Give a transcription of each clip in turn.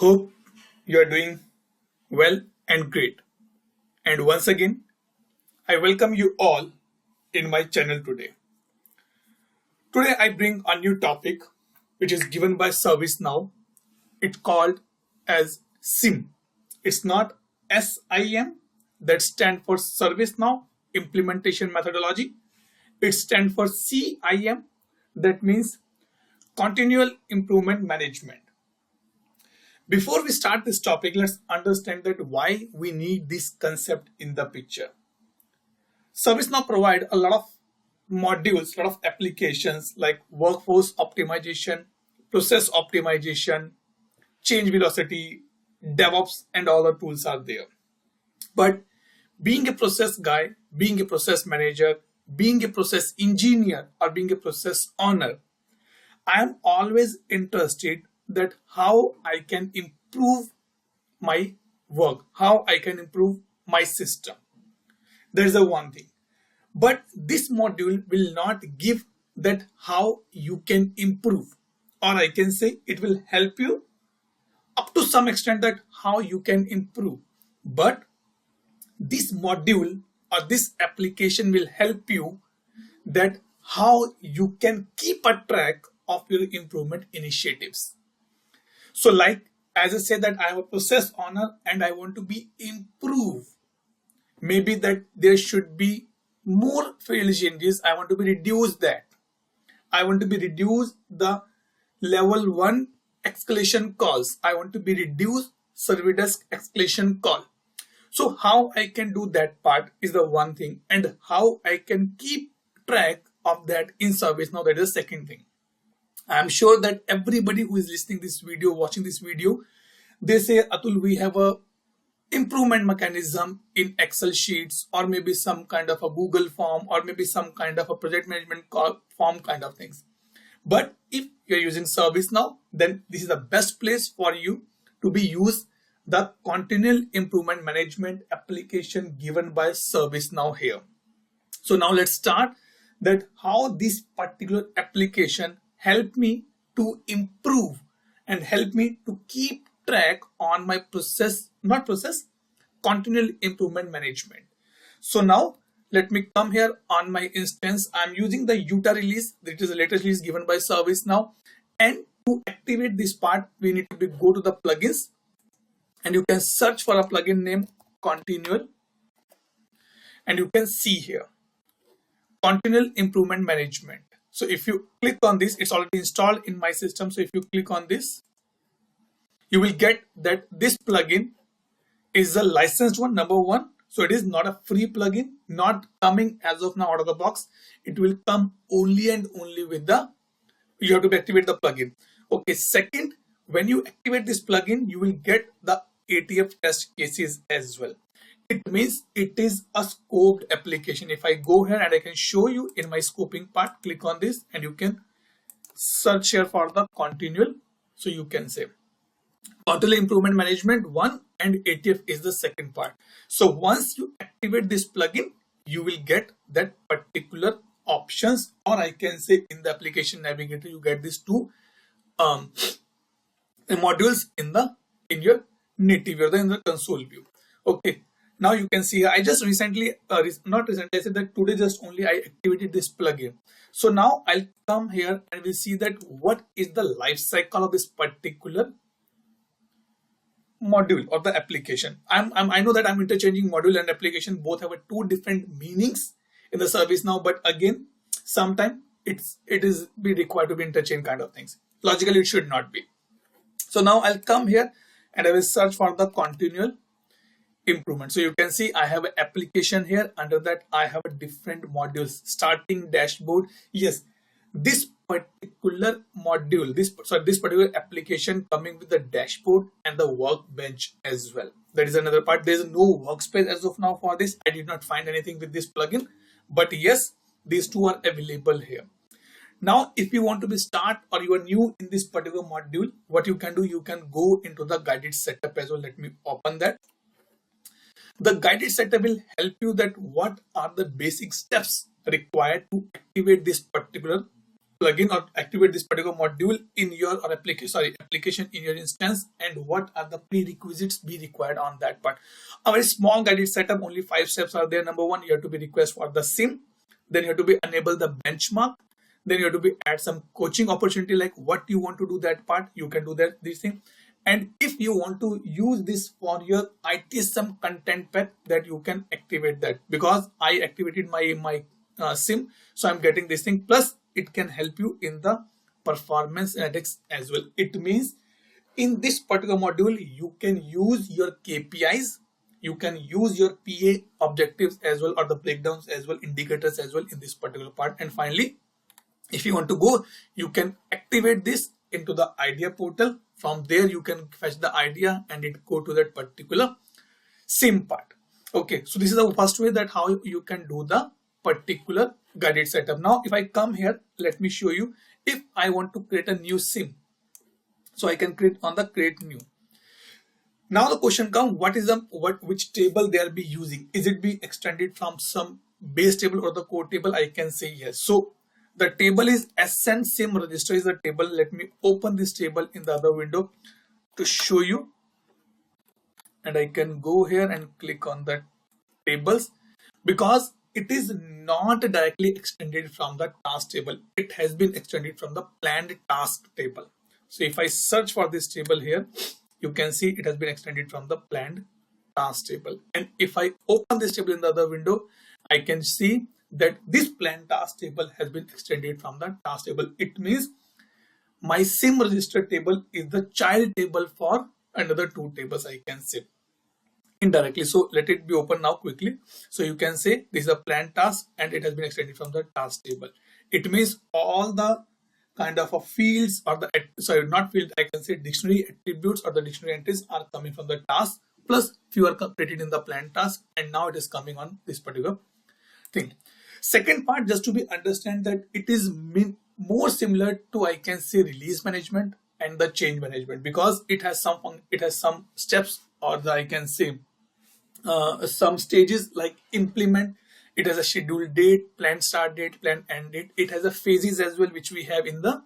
Hope you are doing well and great. And once again, I welcome you all in my channel today. Today I bring a new topic which is given by ServiceNow. It's called as CIM. It's not SIM, that stands for ServiceNow Implementation Methodology. It stands for CIM, that means Continual Improvement Management. Before we start this topic, let's understand that why we need this concept in the picture. ServiceNow provide a lot of modules, a lot of applications like workforce optimization, process optimization, change velocity, DevOps, and all the tools are there. But being a process guy, being a process manager, being a process engineer, or being a process owner, I am always interested that how I can improve my work, how I can improve my system. That is the one thing. But this module will not give that how you can improve, or I can say it will help you up to some extent that how you can improve. But this module or this application will help you that how you can keep a track of your improvement initiatives. So like, as I said that I am a process owner and I want to be improved. Maybe that there should be more failure changes. I want to be reduced that. I want to be reduced the level 1 escalation calls. I want to be reduced service desk escalation call. So how I can do that part is the one thing, and how I can keep track of that in ServiceNow, that is the second thing. I'm sure that everybody who is listening this video, watching this video, they say, Atul, we have a improvement mechanism in Excel sheets, or maybe some kind of a Google form, or maybe some kind of a project management form kind of things. But if you're using ServiceNow, then this is the best place for you to be used the continual improvement management application given by ServiceNow here. So now let's start that how this particular application help me to improve and help me to keep track on my continual improvement management. So now let me come here on my instance. I'm using the Utah release, that is the latest release given by ServiceNow. And to activate this part, we need to go to the plugins, and you can search for a plugin named Continual, and you can see here Continual Improvement Management. So if you click on this, it's already installed in my system. So if you click on this, you will get that this plugin is a licensed one, number one. So it is not a free plugin, not coming as of now out of the box. It will come only and only with you have to activate the plugin. Okay, second, when you activate this plugin, you will get the ATF test cases as well. It means it is a scoped application. If I go here and I can show you in my scoping part, click on this and you can search here for the continual. So you can say Continual Improvement Management 1 and ATF is the second part. So once you activate this plugin, you will get that particular options, or I can say in the application navigator, you get these two modules in your native view, in the console view. Okay. Now you can see I just recently, not recently, I said that today just only I activated this plugin. So now I'll come here and we'll see that what is the life cycle of this particular module or the application. I know that I'm interchanging module and application, both have two different meanings in the ServiceNow, but again, sometimes it is be required to be interchange kind of things. Logically, it should not be. So now I'll come here and I will search for the continual improvement. So you can see I have an application here. Under that I have a different modules, starting dashboard. Yes, this particular module, this particular application coming with the dashboard and the workbench as well. That is another part. There is no workspace as of now for this. I did not find anything with this plugin, but yes, these two are available here. Now, if you want to be start or you are new in this particular module, what you can do, you can go into the guided setup as well. Let me open that. The guided setup will help you that what are the basic steps required to activate this particular plugin or activate this particular module in your application in your instance, and what are the prerequisites be required on that part. A very small guided setup, only 5 steps are there. Number one, you have to be request for the SIM, then you have to be enable the benchmark, then you have to be add some coaching opportunity, like what you want to do that part, you can do that this thing. And if you want to use this for your ITSM content pack, that you can activate that, because I activated my SIM, so I'm getting this thing. Plus it can help you in the performance analytics as well. It means in this particular module you can use your KPIs, you can use your PA objectives as well, or the breakdowns as well, indicators as well in this particular part. And finally, if you want to go, you can activate this into the idea portal. From there you can fetch the idea and it go to that particular SIM part. Okay, so this is the first way that how you can do the particular guided setup. Now if I come here, let me show you. If I want to create a new SIM, so I can create on the create new. Now the question comes, which table they are be using? Is it be extended from some base table or the core table? I can say yes. So the table is SN SIM register is the table. Let me open this table in the other window to show you, and I can go here and click on the tables, because it is not directly extended from the task table. It has been extended from the planned task table. So if I search for this table here, you can see it has been extended from the planned task table. And if I open this table in the other window, I can see that this planned task table has been extended from the task table. It means my SIM register table is the child table for another 2 tables, I can say indirectly. So let it be open now quickly. So you can say this is a planned task and it has been extended from the task table. It means all the kind of a fields, or the not field, I can say dictionary attributes or the dictionary entries are coming from the task, plus few are created in the planned task, and now it is coming on this particular thing. Second part, just to be understand that it is more similar to, I can say, release management and the change management, because it has some steps, or I can say some stages like implement. It has a scheduled date, planned start date, planned end date. It has a phases as well, which we have in the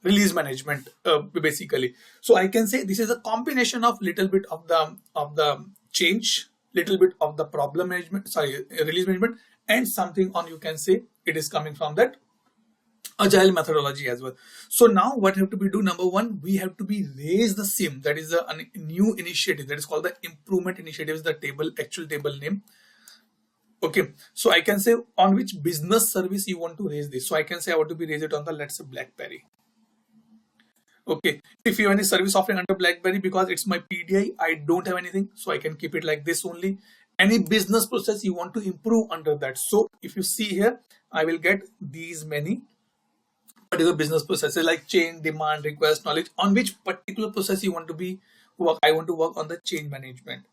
release management basically. So I can say this is a combination of little bit of the change, little bit of the problem management, release management, and something on, you can say it is coming from that agile methodology as well. So now what have to be do? Number one, we have to be raise the SIM. That is a new initiative that is called the improvement initiatives, the table, actual table name. Okay, so I can say on which business service you want to raise this. So I can say I want to be raise it on the, let's say, BlackBerry. Okay, if you have any service offering under BlackBerry, because it's my PDI, I don't have anything, so I can keep it like this only. Any business process you want to improve under that. So if you see here, I will get these many particular business processes like change, demand, request, knowledge. On which particular process you want to be work? I want to work on the change management.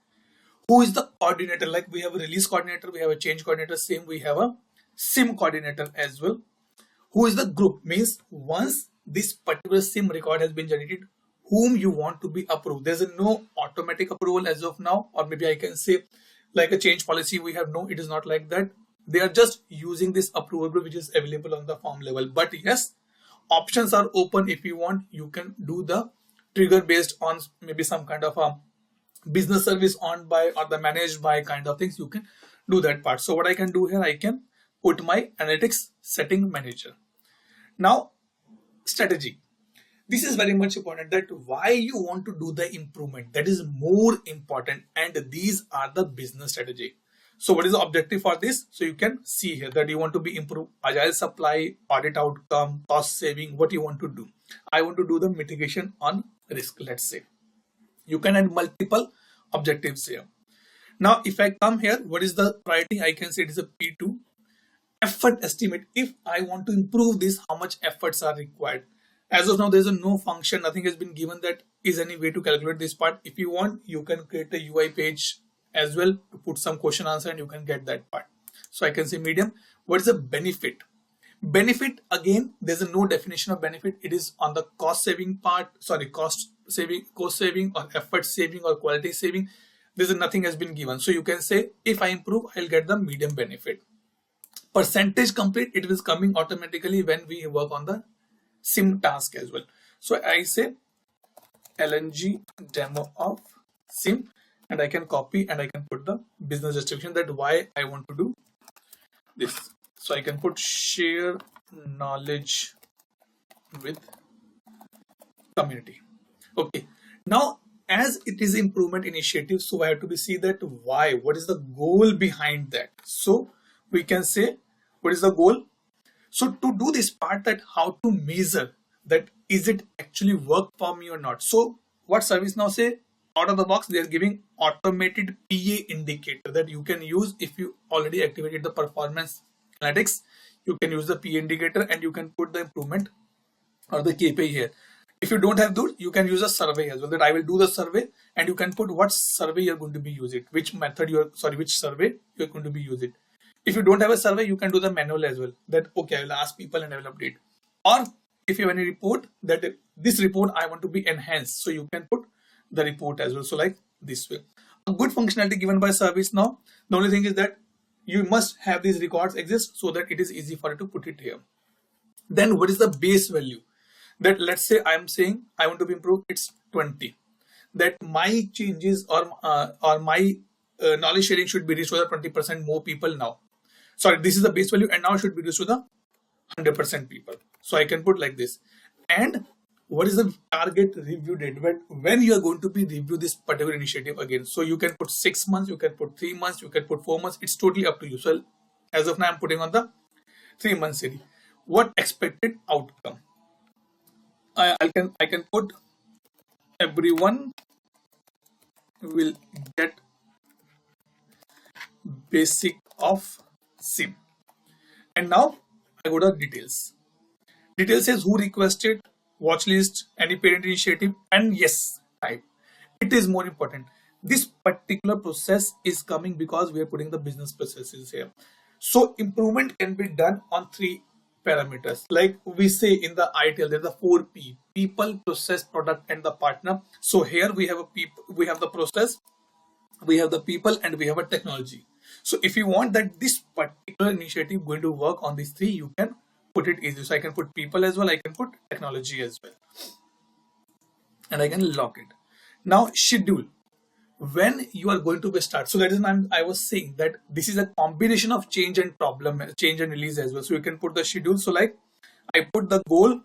Who is the coordinator? Like we have a release coordinator, we have a change coordinator, same we have a SIM coordinator as well. Who is the group? Means once this particular SIM record has been generated, whom you want to be approved. There's no automatic approval as of now, or maybe I can say like a change policy we have. No, it is not like that. They are just using this approval which is available on the form level. But yes, options are open. If you want, you can do the trigger based on maybe some kind of a business service owned by or the managed by kind of things. You can do that part. So what I can do here, I can put my analytics setting manager. Now strategy. This is very much important, that why you want to do the improvement, that is more important, and these are the business strategy. So what is the objective for this? So you can see here that you want to be improve agile supply, audit outcome, cost saving. What you want to do? I want to do the mitigation on risk, let's say. You can add multiple objectives here. Now if I come here, what is the priority? I can say it is a P2 effort estimate. If I want to improve this, how much efforts are required? As of now, there's no function, nothing has been given that is any way to calculate this part. If you want, you can create a UI page as well to put some question answer and you can get that part. So I can say medium. What is the benefit? Benefit, again, there's no definition of benefit. It is on the cost saving part, cost saving or effort saving or quality saving. There's nothing has been given. So you can say if I improve, I'll get the medium benefit. Percentage complete, it is coming automatically when we work on the SIM task as well. So I say LNG demo of SIM, and I can copy and I can put the business justification that why I want to do this. So I can put share knowledge with community. Okay, now as it is improvement initiative, so I have to be see that why, what is the goal behind that. So we can say what is the goal. So to do this part, that how to measure that is it actually work for me or not. So what ServiceNow say out of the box, they are giving automated PA indicator that you can use if you already activated the performance analytics. You can use the PA indicator and you can put the improvement or the KPI here. If you don't have those, you can use a survey as well, that I will do the survey, and you can put what survey you're going to be using, which method which survey you're going to be using. If you don't have a survey, you can do the manual as well, that okay, I will ask people and I will update. Or if you have any report, that this report I want to be enhanced, so you can put the report as well. So like this way, a good functionality given by ServiceNow. The only thing is that you must have these records exist so that it is easy for you to put it here. Then what is the base value? That let's say I'm saying I want to be improved, it's 20. That my changes or my knowledge sharing should be reached to the 20% more people now. Sorry, this is the base value, and now should be reached to the 100% people. So I can put like this. And what is the target review date when you are going to be review this particular initiative again? So you can put 6 months, you can put 3 months, you can put 4 months. It's totally up to you. So as of now, I'm putting on the 3 month series. What expected outcome? I can put everyone will get basic of SIM. And now I go to details. Details says who requested, watch list, any parent initiative, and yes type. It is more important. This particular process is coming because we are putting the business processes here. So improvement can be done on 3 parameters. Like we say in the ITL, there's the 4P: people, process, product, and the partner. So here we have we have the process, we have the people, and we have a technology. So if you want that this particular initiative going to work on these 3, you can put it easy. So I can put people as well, I can put technology as well, and I can lock it. Now schedule, when you are going to be start. So that is why I was saying that this is a combination of change and problem, change and release as well. So you can put the schedule. So like I put the goal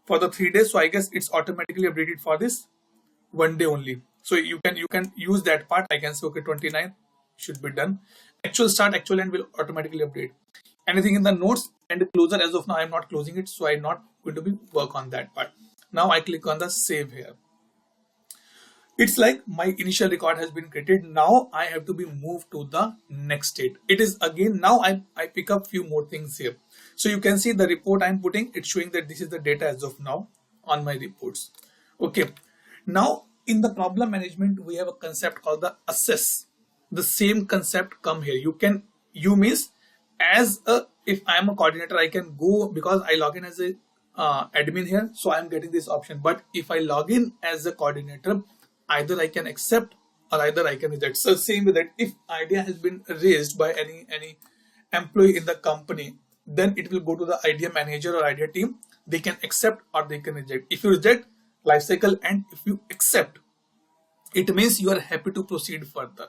for the 3 days. So I guess it's automatically updated for this 1 day only. So you can use that part. I can say okay, 29 should be done. Actual start, actual end will automatically update. Anything in the notes and closer, as of now I'm not closing it, so I'm not going to be work on that part. Now I click on the save here. It's like my initial record has been created. Now I have to be moved to the next state. It is again, now I pick up few more things here. So you can see the report I'm putting, it's showing that this is the data as of now on my reports. Okay. Now in the problem management, we have a concept called the assess. The same concept come here. You means as a, if I am a coordinator, I can go because I log in as a admin here. So I'm getting this option. But if I log in as a coordinator, either I can accept or either I can reject. So same with that, if idea has been raised by any employee in the company, then it will go to the idea manager or idea team. They can accept or they can reject. If you reject, life cycle, and if you accept, it means you are happy to proceed further.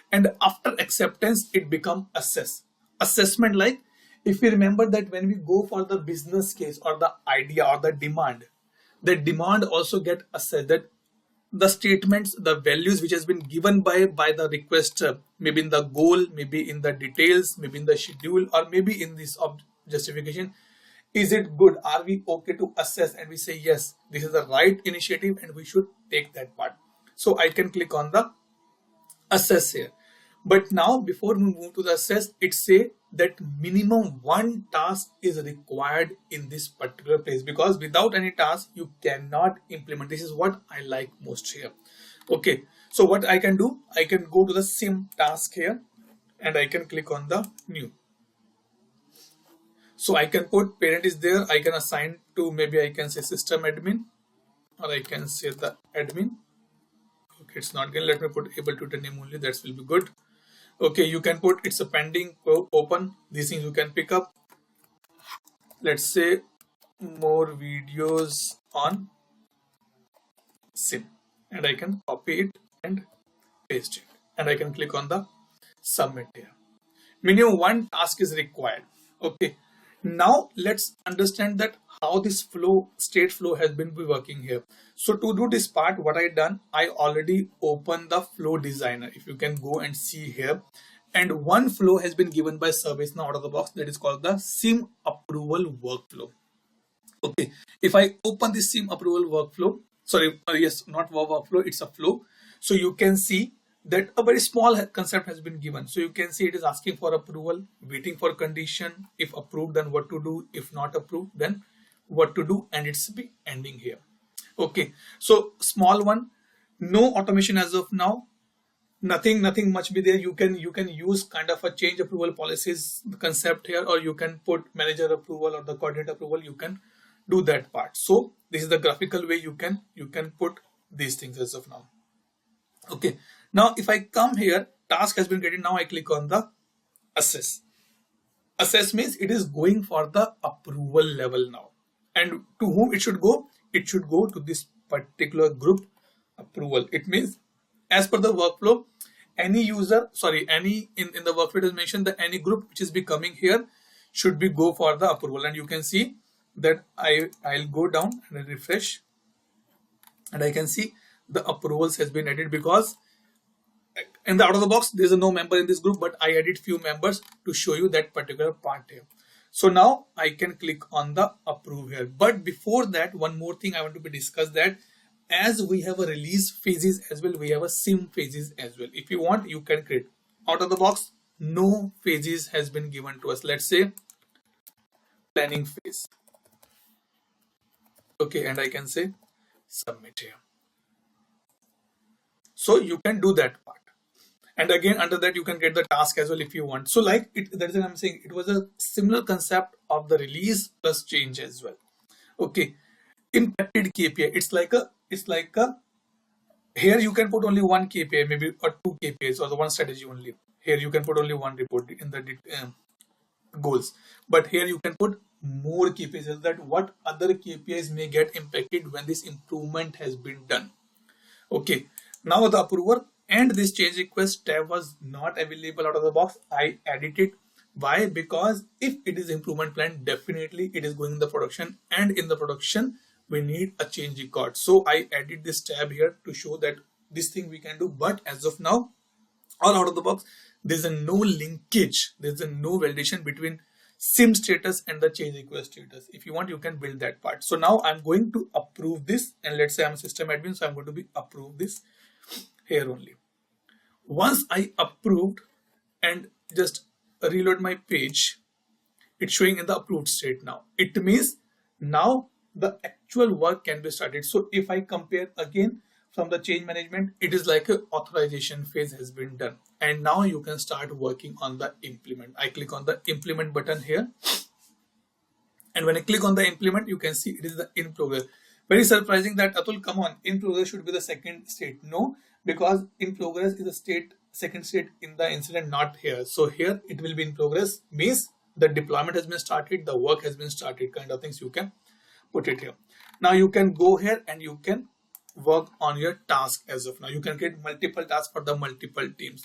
And after acceptance, it becomes assessment. Like if you remember that when we go for the business case or the idea or the demand also get assessed, that the statements, the values which has been given by the requester, maybe in the goal, maybe in the details, maybe in the schedule, or maybe in this justification, is it good? Are we okay to assess? And we say yes, this is the right initiative and we should take that part. So I can click on the assess here. But now before we move to the assess, it say that minimum 1 task is required in this particular place, because without any task you cannot implement. This is what I like most here. Okay, so what I can do, I can go to the SIM task here and I can click on the new. So I can put parent is there, I can assign to, maybe I can say system admin, or I can say the admin. Okay, it's not going to let me put able to name only, that will be good. Okay, you can put it's a pending, open, these things you can pick up. Let's say more videos on CIM, and I can copy it and paste it, and I can click on the submit here. Minimum one task is required. Okay, now let's understand that how this state flow has been working here. So to do this part, what I done, I already opened the flow designer. If you can go and see here, and one flow has been given by ServiceNow out of the box, that is called the CIM approval workflow. Okay, if I open the CIM approval workflow, sorry, yes, not workflow, it's a flow. So you can see that a very small concept has been given. So you can see it is asking for approval, waiting for condition. If approved, then what to do. If not approved, then what to do, and it's be ending here. Okay, so small one, no automation as of now. Nothing much be there. You can use kind of a change approval policies concept here, or you can put manager approval or the coordinator approval. You can do that part. So this is the graphical way you can put these things as of now. Okay, now if I come here, task has been created. Now I click on the assess. Assess means it is going for the approval level now, and to whom it should go? It should go to this particular group approval. It means as per the workflow, any user, sorry, any in the workflow it is mentioned that any group which is becoming here should be go for the approval. And you can see that I'll go down and I refresh, and I can see the approvals has been added, because in the out of the box there's no member in this group, but I added few members to show you that particular part here. So now I can click on the approve here. But before that, one more thing I want to be discussed, that as we have a release phases as well, we have a CIM phases as well. If you want, you can create. Out of the box, no phases has been given to us. Let's say planning phase. Okay, and I can say submit here. So you can do that part. And again, under that you can get the task as well if you want. So like that is what I'm saying. It was a similar concept of the release plus change as well. Okay, impacted KPI. It's like a here you can put only one KPI, maybe, or two KPIs, or the one strategy only. Here you can put only one report in the goals, but here you can put more KPIs, that what other KPIs may get impacted when this improvement has been done. Okay, now the approval and this change request tab was not available out of the box. I added it. Why? Because if it is improvement plan, definitely it is going in the production, and in the production we need a change record. So I added this tab here to show that this thing we can do. But as of now, all out of the box, there's a no linkage, there's a no validation between CIM status and the change request status. If you want, you can build that part. So now I'm going to approve this, and let's say I'm a system admin, so I'm going to be approve this here only. Once I approved and just reload my page, it's showing in the approved state now. It means now the actual work can be started. So if I compare again from the change management, it is like an authorization phase has been done, and now you can start working on the implement. I click on the implement button here, and when I click on the implement, you can see it is the in progress. Very surprising that Atul, come on, in progress should be the second state. No, because in progress is a state, second state in the incident, not here. So here it will be in progress, means the deployment has been started, the work has been started, kind of things you can put it here. Now you can go here and you can work on your task. As of now, you can create multiple tasks for the multiple teams.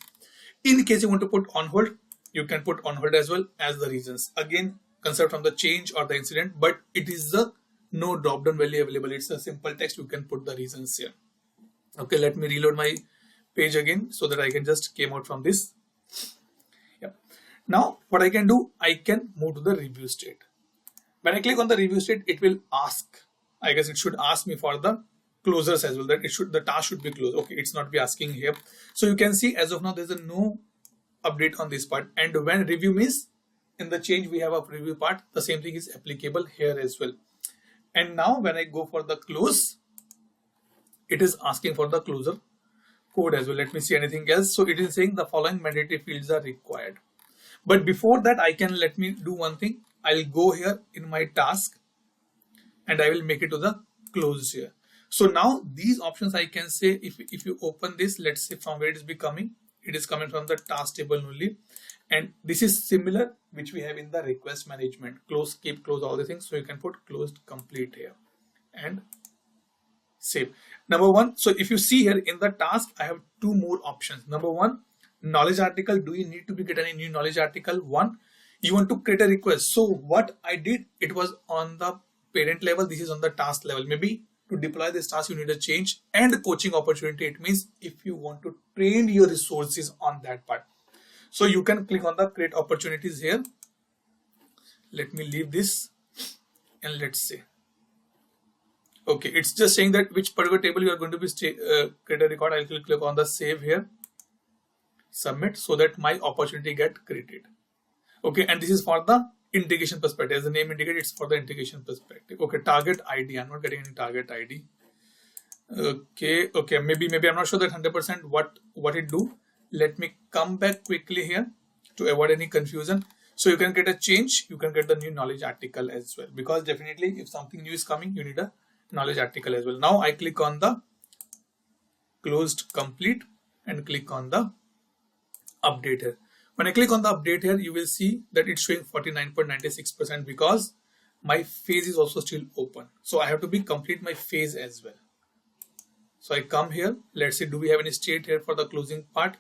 In case you want to put on hold, you can put on hold as well as the reasons. Again, concept from the change or the incident, but it is the no drop down value available. It's a simple text. You can put the reasons here. Okay, let me reload my page again so that I can just came out from this. Yeah. Now what I can do, I can move to the review state. When I click on the review state, it will ask, I guess it should ask me for the closures as well, that it should, the task should be closed. Okay, it's not be asking here. So you can see as of now there's a no update on this part. And when review means in the change we have a review part, the same thing is applicable here as well. And now when I go for the close, it is asking for the closure code as well. Let me see anything else. So it is saying the following mandatory fields are required. But before that, let me do one thing. I'll go here in my task and I will make it to the close here. So now these options I can say, if you open this, let's say from where it is coming, it is coming from the task table only. And this is similar which we have in the request management, close, keep, close, all the things. So you can put closed complete here and save. Number one, so if you see here in the task, I have two more options. Number one, knowledge article. Do you need to be get any new knowledge article? One, you want to create a request. So what I did, it was on the parent level, this is on the task level. Maybe to deploy this task you need a change and coaching opportunity. It means if you want to train your resources on that part, so you can click on the create opportunities here. Let me leave this and let's say, okay, it's just saying that which particular table you are going to be create a record. I'll click on the save here, submit, so that my opportunity get created. Okay, and this is for the integration perspective. As the name indicates, it's for the integration perspective. Okay, target ID. I'm not getting any target ID. Okay, maybe I'm not sure that 100% what it do. Let me come back quickly here to avoid any confusion. So you can get a change, you can get the new knowledge article as well, because definitely if something new is coming, you need a knowledge article as well. Now I click on the closed complete and click on the update here. When I click on the update here, you will see that it's showing 49.96% because my phase is also still open. So I have to complete my phase as well. So I come here, let's see, do we have any state here for the closing part?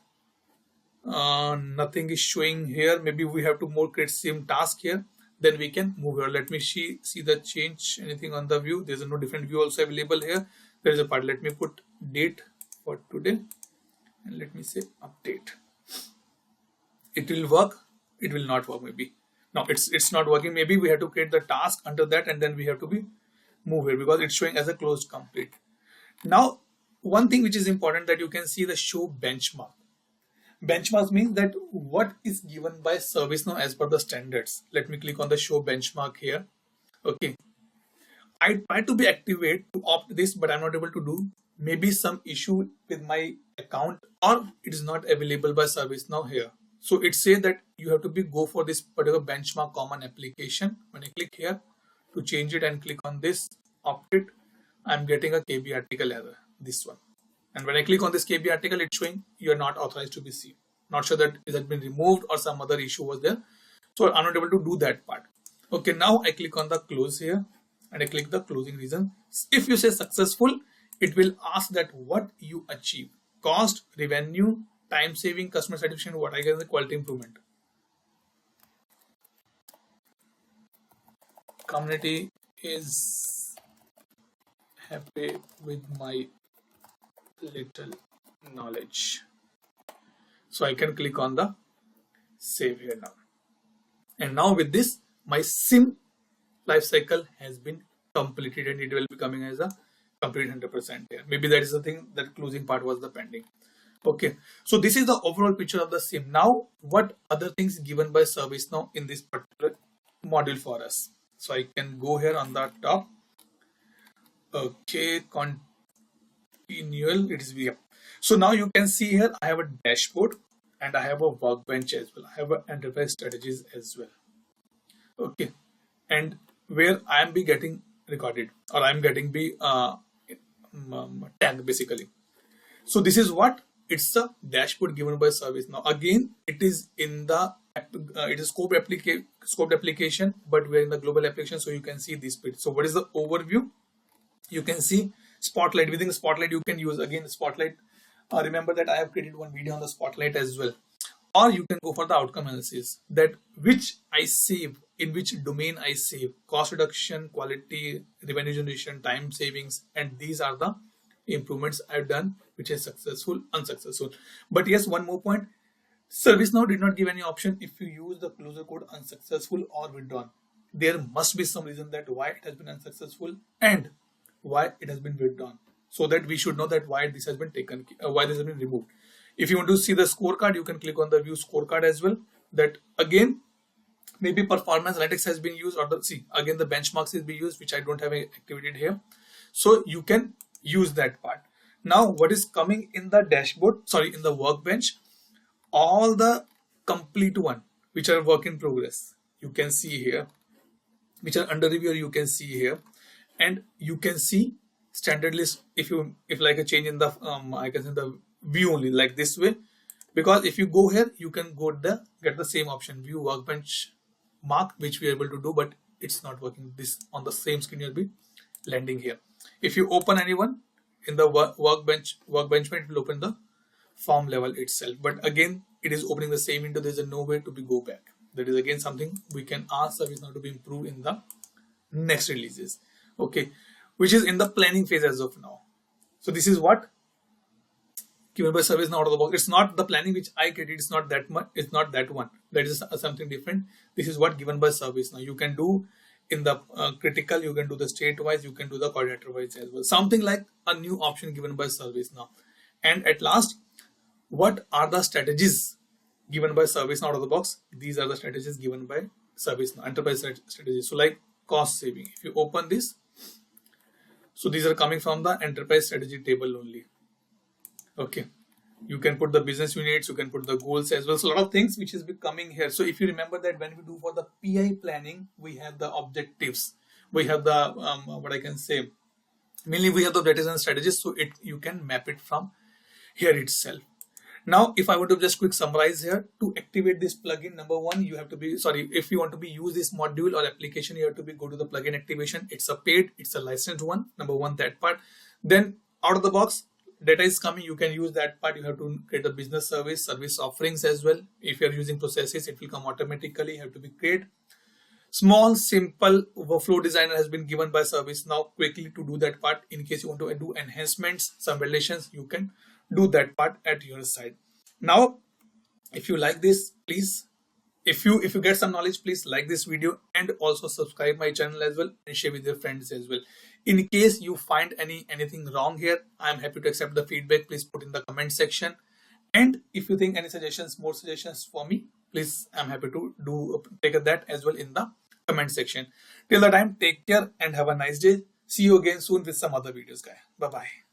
Nothing is showing here. Maybe we have to more create same task here, then we can move here. Let me see the change, anything on the view. There's no different view also available here. There is a part. Let me put date for today and let me say update. It will work, it will not work. Maybe no, it's not working. Maybe we have to create the task under that and then we have to move here because it's showing as a closed complete. Now one thing which is important, that you can see the show benchmark. Benchmarks means that what is given by ServiceNow as per the standards. Let me click on the show benchmark here. Okay, I try to activate to opt this, but I'm not able to do. Maybe some issue with my account or it is not available by ServiceNow here. So it says that you have to go for this particular benchmark common application. When I click here to change it and click on this opt it, I'm getting a KB article error, this one. And when I click on this KB article, it's showing you are not authorized to be seen. Not sure that it has been removed or some other issue was there. So I'm not able to do that part. Okay, now I click on the close here and I click the closing reason. If you say successful, it will ask that what you achieve: cost, revenue, time saving, customer satisfaction, what I get, the quality improvement. Community is happy with my little knowledge. So I can click on the save here now. And now with this, my CIM lifecycle has been completed and it will be coming as a complete 100% here. Maybe that is the thing, that closing part was the pending. Okay, so this is the overall picture of the CIM. Now, what other things given by ServiceNow in this particular module for us? So I can go here on the top. Okay, Continual, it is here. So now you can see here I have a dashboard and I have a workbench as well. I have a enterprise strategies as well. Okay, and where I am getting recorded, or I am getting tagged basically. So this is what it's a dashboard given by ServiceNow. Again, it is in the it is scoped application, but we are in the global application, so you can see this bit. So what is the overview? You can see Spotlight. Within Spotlight, you can use again Spotlight. Remember that I have created one video on the Spotlight as well. Or you can go for the outcome analysis, that which I save, in which domain I save, cost reduction, quality, revenue generation, time savings, and these are the improvements I've done, which is successful, unsuccessful. But yes, one more point, ServiceNow did not give any option if you use the closure code unsuccessful or withdrawn. There must be some reason that why it has been unsuccessful and why it has been withdrawn, so that we should know that why this has been taken, why this has been removed. If you want to see the scorecard, you can click on the view scorecard as well. That again, maybe performance analytics has been used, or again the benchmarks is being used, which I don't have activated here. So you can use that part. Now what is coming in the dashboard, in the workbench, all the complete one which are work in progress, you can see here, which are under review, you can see here, and you can see standard list. If like a change in the I can say the view only like this way, because if you go here, you can get the same option, view workbench mark, which we are able to do, but it's not working. This on the same screen you'll be landing here. If you open anyone in the workbench, it will open the form level itself. But again, it is opening the same window. There's no way to go back. That is again something we can ask ServiceNow to be improved in the next releases. Okay, which is in the planning phase as of now. So this is what given by ServiceNow out of the box. It's not the planning which I created. It's not that much. It's not that one. That is something different. This is what given by ServiceNow. You can do in the critical. You can do the state wise. You can do the coordinator wise as well. Something like a new option given by ServiceNow. And at last, what are the strategies given by ServiceNow out of the box? These are the strategies given by ServiceNow, enterprise strategies. So like cost saving. If you open this, so these are coming from the enterprise strategy table only. Okay, you can put the business units, you can put the goals as well. So a lot of things which is coming here. So if you remember that when we do for the PI planning, we have the objectives, we have the what I can say, mainly we have the objectives and strategies. So you can map it from here itself. Now, if I want to just quick summarize here, to activate this plugin, number one, you have to be, if you want to use this module or application, you have to go to the plugin activation. It's a paid, it's a licensed one. Number one, that part. Then out of the box, data is coming. You can use that part. You have to create a business service offerings as well. If you're using processes, it will come automatically. You have to be create. Small, simple workflow designer has been given by ServiceNow quickly to do that part. In case you want to do enhancements, some validations, you can do that part at your side. Now, if you like this, please, if you get some knowledge, please like this video and also subscribe my channel as well and share with your friends as well. In case you find anything wrong here, I am happy to accept the feedback. Please put in the comment section. And if you think any suggestions, more suggestions for me, please, I'm happy to take that as well in the comment section. Till the time, take care and have a nice day. See you again soon with some other videos, guys. Bye bye.